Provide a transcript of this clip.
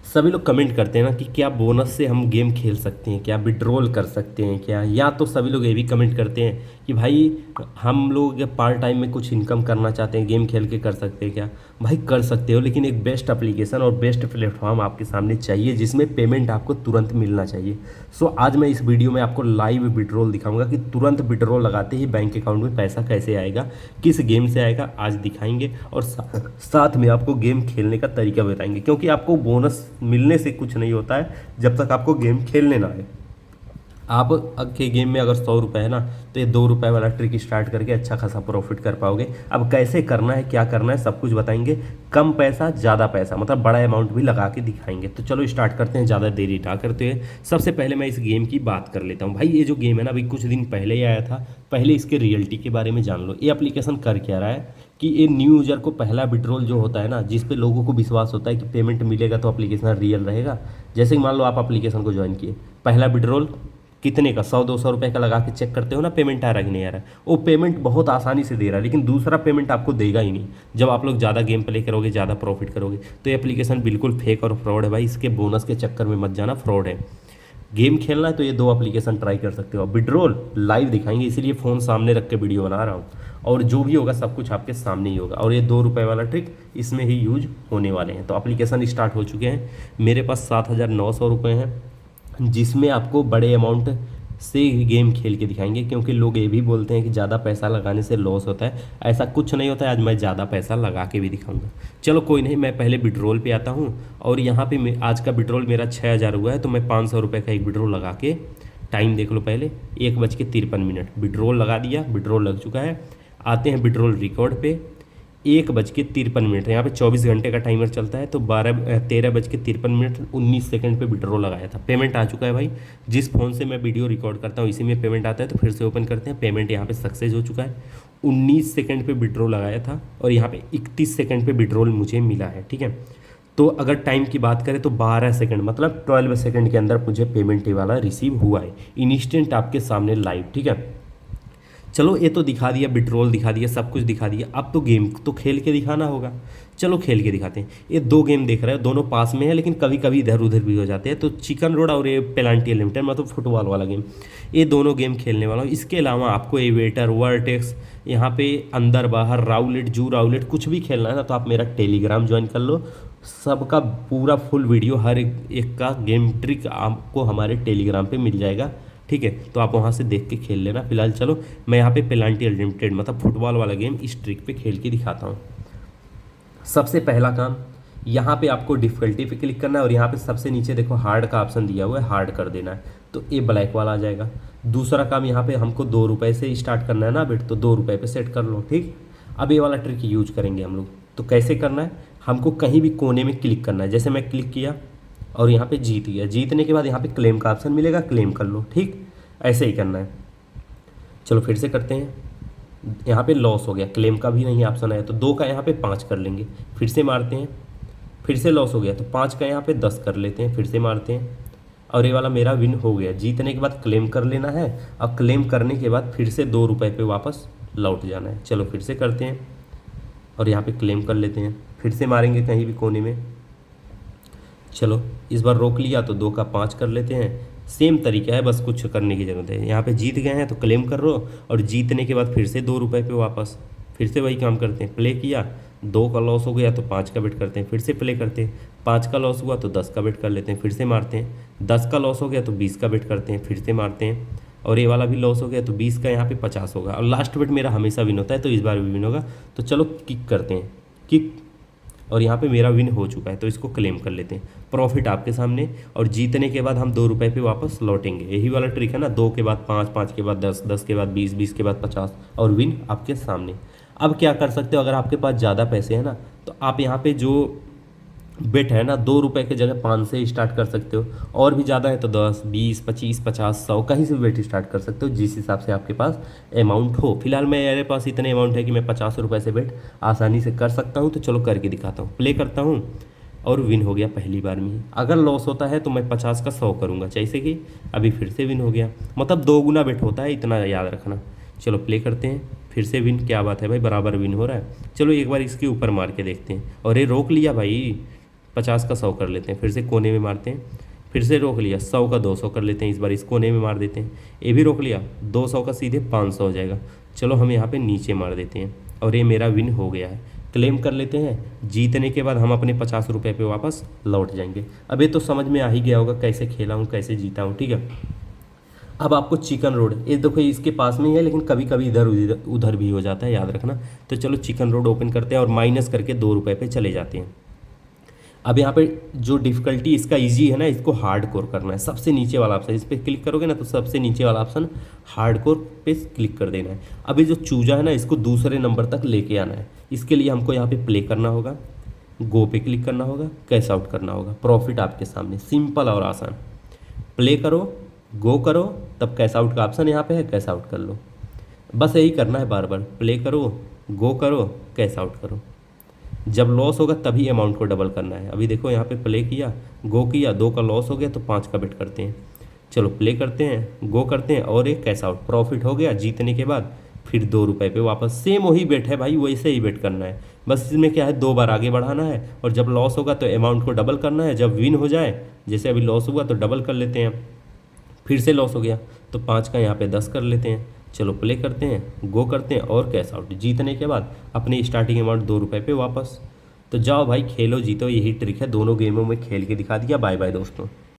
सभी लोग कमेंट करते हैं ना कि क्या बोनस से हम गेम खेल सकते हैं, क्या विड्रॉल कर सकते हैं क्या, या तो सभी लोग ये भी कमेंट करते हैं कि भाई हम लोग पार्ट टाइम में कुछ इनकम करना चाहते हैं, गेम खेल के कर सकते हैं क्या। भाई कर सकते हो, लेकिन एक बेस्ट एप्लीकेशन और बेस्ट प्लेटफॉर्म आपके सामने चाहिए जिसमें पेमेंट आपको तुरंत मिलना चाहिए। सो आज मैं इस वीडियो में आपको लाइव विड्रॉल दिखाऊंगा कि तुरंत विड्रॉल लगाते ही बैंक अकाउंट में पैसा कैसे आएगा, किस गेम से आएगा आज दिखाएंगे, और साथ में आपको गेम खेलने का तरीका बताएंगे। क्योंकि आपको बोनस मिलने से कुछ नहीं होता है जब तक आपको गेम खेलने ना आए। आप के गेम में अगर 100 रुपये है ना, तो ये 2 रुपये वाला ट्रिक स्टार्ट करके अच्छा खासा प्रॉफिट कर पाओगे। अब कैसे करना है, क्या करना है, सब कुछ बताएंगे। कम पैसा ज़्यादा पैसा, मतलब बड़ा अमाउंट भी लगा के दिखाएंगे। तो चलो स्टार्ट करते हैं, ज़्यादा देरी ना करते हुए। सबसे पहले मैं इस गेम की बात कर लेता हूँ। भाई ये जो गेम है ना, अभी कुछ दिन पहले ही आया था। पहले इसके रियलिटी के बारे में जान लो। ये एप्लीकेशन कर क्या रहा है कि ये न्यू यूजर को पहला विड्रॉल जो होता है ना, जिस पे लोगों को विश्वास होता है कि पेमेंट मिलेगा तो एप्लीकेशन रियल रहेगा। जैसे कि मान लो आप एप्लीकेशन को ज्वाइन किए, पहला विड्रॉल कितने का, 100-200 रुपये का लगा के चेक करते हो ना पेमेंट आ रहा कि नहीं आ रहा है। वो पेमेंट बहुत आसानी से दे रहा है, लेकिन दूसरा पेमेंट आपको देगा ही नहीं। जब आप लोग ज़्यादा गेम प्ले करोगे, ज़्यादा प्रॉफिट करोगे, तो ये एप्लीकेशन बिल्कुल फेक और फ्रॉड है भाई। इसके बोनस के चक्कर में मत जाना, फ्रॉड है। गेम खेलना है तो ये दो एप्लीकेशन ट्राई कर सकते हो। विड्रॉल लाइव दिखाएंगे, इसीलिए फ़ोन सामने रख के वीडियो बना रहा हूँ, और जो भी होगा सब कुछ आपके सामने ही होगा। और ये 2 रुपये वाला ट्रिक इसमें ही यूज होने वाले हैं। तो एप्लीकेशन स्टार्ट हो चुके हैं। मेरे पास 7,900 रुपये हैं, जिसमें आपको बड़े अमाउंट से गेम खेल के दिखाएंगे। क्योंकि लोग ये भी बोलते हैं कि ज़्यादा पैसा लगाने से लॉस होता है। ऐसा कुछ नहीं होता है। आज मैं ज़्यादा पैसा लगा के भी दिखाऊंगा। चलो कोई नहीं, मैं पहले विड्रॉल पे आता हूँ। और यहाँ पे आज का विड्रॉल मेरा 6,000 हुआ है, तो मैं 500 रुपये का एक विड्रॉल लगा के, टाइम देख लो पहले, 1:53 विड्रॉल लगा दिया। विड्रॉल लग चुका है। आते हैं विड्रॉल रिकॉर्ड पे। 1:53 यहाँ पे 24 घंटे का टाइमर चलता है, तो 13:53 19 सेकंड पे विड्रॉ लगाया था। पेमेंट आ चुका है भाई। जिस फ़ोन से मैं वीडियो रिकॉर्ड करता हूँ इसी में पेमेंट आता है। तो फिर से ओपन करते हैं। पेमेंट यहाँ पे सक्सेस हो चुका है। 19 सेकंड पे विड्रॉ लगाया था, और यहाँ पे 31 सेकंड पे विड्रॉल मुझे मिला है। ठीक है, तो अगर टाइम की बात करें तो 12 सेकंड, मतलब 12 सेकंड के अंदर मुझे पेमेंट वाला रिसीव हुआ है, इंस्टेंट आपके सामने लाइव। ठीक है, चलो ये तो दिखा दिया, विड्रॉल दिखा दिया, सब कुछ दिखा दिया। अब तो गेम तो खेल के दिखाना होगा। चलो खेल के दिखाते हैं। ये दो गेम देख रहे हो, दोनों पास में है, लेकिन कभी कभी इधर उधर भी हो जाते हैं। तो चिकन रोड और ये पेनाल्टी लिमिटेड, मतलब फुटबॉल वाला गेम, ये दोनों गेम खेलने वाला हूँ। इसके अलावा आपको एवेटर, वर्टेक्स, यहाँ पे अंदर बाहर, राउलेट, जू राउलेट, कुछ भी खेलना है ना, तो आप मेरा टेलीग्राम ज्वाइन कर लो। सबका पूरा फुल वीडियो, हर एक का गेम ट्रिक आपको हमारे टेलीग्राम पे मिल जाएगा। ठीक है, तो आप वहाँ से देख के खेल लेना। फिलहाल चलो मैं यहाँ पे पेनाल्टी अनलिमिटेड, मतलब फुटबॉल वाला गेम, इस ट्रिक पे खेल के दिखाता हूँ। सबसे पहला काम, यहाँ पे आपको डिफ़िकल्टी पे क्लिक करना है, और यहाँ पे सबसे नीचे देखो हार्ड का ऑप्शन दिया हुआ है, हार्ड कर देना है, तो ये ब्लैक वाला आ जाएगा। दूसरा काम, यहाँ पे हमको 2 रुपये से स्टार्ट करना है ना बेट, तो 2 रुपये पे सेट कर लो। ठीक, अब ये वाला ट्रिक यूज करेंगे हम लोग। तो कैसे करना है, हमको कहीं भी कोने में क्लिक करना है। जैसे मैं क्लिक किया और यहाँ पे जीत गया। जीतने के बाद यहाँ पे क्लेम का ऑप्शन मिलेगा, क्लेम कर लो। ठीक, ऐसे ही करना है। चलो फिर से करते हैं। यहाँ पे लॉस हो गया, क्लेम का भी नहीं ऑप्शन आया, तो 2 का यहाँ पे 5 कर लेंगे। फिर से मारते हैं, फिर से लॉस हो गया, तो 5 का यहाँ पे 10 कर लेते हैं। फिर से मारते हैं, और ये वाला मेरा विन हो गया। जीतने के बाद क्लेम कर लेना है। अब क्लेम करने के बाद फिर से 2 रुपये पे वापस लौट जाना है। चलो फिर से करते हैं, और यहाँ पे क्लेम कर लेते हैं। फिर से मारेंगे कहीं भी कोने में। चलो इस बार रोक लिया, तो 2 का 5 कर लेते हैं। सेम तरीका है, बस कुछ करने की ज़रूरत है। यहाँ पे जीत गए हैं तो क्लेम कर लो, और जीतने के बाद फिर से 2 रुपये पे वापस फिर से वही काम करते हैं। प्ले किया, 2 का लॉस हो गया तो 5 का बेट करते हैं। फिर से प्ले करते हैं, 5 का लॉस हुआ तो 10 का बेट कर लेते हैं। फिर से मारते हैं, 10 का लॉस हो गया तो 20 का बेट करते हैं। फिर से मारते हैं, और ये वाला भी लॉस हो गया तो 20 का यहाँ पे 50 होगा। और लास्ट बेट मेरा हमेशा विन होता है, तो इस बार भी विन होगा। तो चलो किक करते हैं, किक, और यहाँ पे मेरा विन हो चुका है, तो इसको क्लेम कर लेते हैं। प्रॉफिट आपके सामने, और जीतने के बाद हम 2 रुपये पे वापस लौटेंगे। यही वाला ट्रिक है ना, 2 के बाद 5, 5 के बाद 10, 10 के बाद 20, 20 के बाद 50, और विन आपके सामने। अब क्या कर सकते हो, अगर आपके पास ज़्यादा पैसे हैं ना, तो आप यहाँ पे जो बेट है ना, 2 रुपये की जगह 5 से स्टार्ट कर सकते हो। और भी ज़्यादा है तो 10, 20, 25, 50, 100, कहीं से भी बेट स्टार्ट कर सकते हो, जिस हिसाब से आपके पास अमाउंट हो। फिलहाल मेरे पास इतने अमाउंट है कि मैं 50 रुपये से बेट आसानी से कर सकता हूँ। तो चलो करके दिखाता हूँ। प्ले करता हूँ, और विन हो गया पहली बार में ही। अगर लॉस होता है तो मैं 50 का 100 करूँगा, जैसे कि अभी फिर से विन हो गया। मतलब 2 गुना बेट होता है, इतना याद रखना। चलो प्ले करते हैं, फिर से विन। क्या बात है भाई, बराबर विन हो रहा है। चलो एक बार इसके ऊपर मार के देखते हैं। और ये रोक लिया भाई, 50 का 100 कर लेते हैं, फिर से कोने में मारते हैं, फिर से रोक लिया, 100 का 200 कर लेते हैं, इस बार इस कोने में मार देते हैं, ये भी रोक लिया, 200 का सीधे 500 हो जाएगा। चलो हम यहाँ पे नीचे मार देते हैं और ये मेरा विन हो गया है, क्लेम कर लेते हैं। जीतने के बाद हम अपने 50 रुपये पे वापस लौट जाएंगे। अब ये तो समझ में आ ही गया होगा कैसे खेला हूँ, कैसे जीता हूँ, ठीक है। अब आपको चिकन रोड, ये देखो इसके पास में ही है, लेकिन कभी कभी इधर उधर भी हो जाता है, याद रखना। तो चलो चिकन रोड ओपन करते हैं और माइनस करके 2 रुपये पे चले जाते हैं। अब यहाँ पे जो डिफ़िकल्टी इसका इजी है ना, इसको हार्ड कोर करना है। सबसे नीचे वाला ऑप्शन, इस पर क्लिक करोगे ना तो सबसे नीचे वाला ऑप्शन हार्ड कोर पे क्लिक कर देना है। अभी जो चूजा है ना, इसको दूसरे नंबर तक लेके आना है। इसके लिए हमको यहाँ पे प्ले करना होगा, गो पे क्लिक करना होगा, कैश आउट करना होगा। प्रॉफिट आपके सामने, सिंपल और आसान। प्ले करो, गो करो, तब कैश आउट का ऑप्शन यहाँ पे है, कैश आउट कर लो। बस यही करना है बार बार, प्ले करो, गो करो, कैश आउट करो। जब लॉस होगा तभी अमाउंट को डबल करना है। अभी देखो यहाँ पे प्ले किया, गो किया, 2 का लॉस हो गया तो 5 का बेट करते हैं। चलो प्ले करते हैं, गो करते हैं और एक कैश आउट, प्रॉफिट हो गया। जीतने के बाद फिर 2 रुपये पे वापस, सेम वही बेट है भाई, वैसे ही बेट करना है। बस इसमें क्या है, 2 बार आगे बढ़ाना है और जब लॉस होगा तो अमाउंट को डबल करना है। जब विन हो जाए, जैसे अभी लॉस हुआ तो डबल कर लेते हैं, फिर से लॉस हो गया तो 5 का यहाँ पे 10 कर लेते हैं। चलो प्ले करते हैं, गो करते हैं और कैश आउट। जीतने के बाद अपनी स्टार्टिंग अमाउंट 2 रुपये पे वापस। तो जाओ भाई खेलो, जीतो, यही ट्रिक है। दोनों गेमों में खेल के दिखा दिया। बाय बाय दोस्तों।